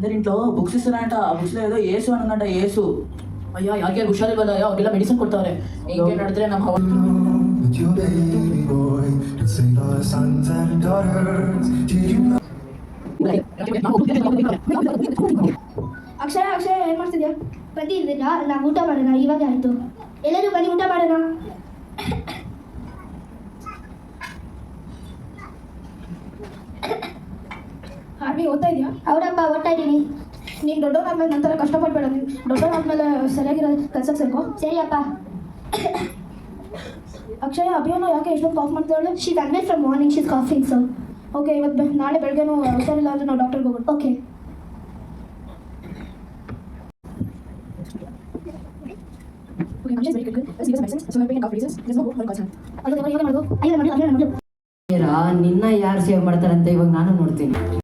అందరింట్లో books ఇస్తున్నారంట. ఆ books లో ఏదో ఏసు అనందంట. ఏసు అయ్యా ಯಾರಿಗೆ ಹುಷಾರಿಲ್ವಲ್ಲ ಅವ್ರಿಗೆಲ್ಲ ಮೆಡಿಸಿನ್ ಕೊಡ್ತಾವ್ರೆ. ಹಿಂಗೆ ನಡೆದ್ರೆ ನಮ್ಮ ಅಕ್ಷಯ ಅಕ್ಷಯ ಏನ್ ಮಾಡ್ತಿದ್ಯಾ? ಪ್ರತಿ ಇಲ್ದಿಲ್ಲ ನಾವು ಊಟ ಮಾಡೋಣ, ಇವಾಗ ಆಯ್ತು. ಎಲ್ಲರೂ ಬನ್ನಿ ಊಟ ಮಾಡೋಣ. ಹಾಗೆ ಓದ್ತಾ ಇದೆಯಾ? ಅವರಪ್ಪ ಓದ್ತಾ ಇದ್ದೀನಿ. ನೀನು ದೊಡ್ಡವನಾದ್ಮೇಲೆ ನಂತರ ಕಷ್ಟಪಡಬೇಡ. ನೀನು ದೊಡ್ಡವನಾದ್ಮೇಲೆ ಸರಿಯಾಗಿರೋ ಕೆಲಸಕ್ಕೆ ಸೇರ್ಕೋ. ಸರಿಯಪ್ಪ. ಅಕ್ಷಯ ಅಭಿಯಾನ ಯಾಕೆ ಎಷ್ಟೊಂದು ಕಾಫ್ ಮಾಡ್ತಾಳೆ? She's admit from morning, she's coughing. So okay, ಇವತ್ತು ನಾಳೆ ಬೆಳಗ್ಗೆನೂ ಹುಷಾರಿಲ್ಲ ಅಂದರೆ ನಾವು ಡಾಕ್ಟರ್ಗೆ ಹೋಗೋಣ. ಓಕೆ. ನಿನ್ನ ಯಾರು ಸೇವ್ ಮಾಡ್ತಾರಂತ ಇವಾಗ ನಾನು ನೋಡ್ತೀನಿ.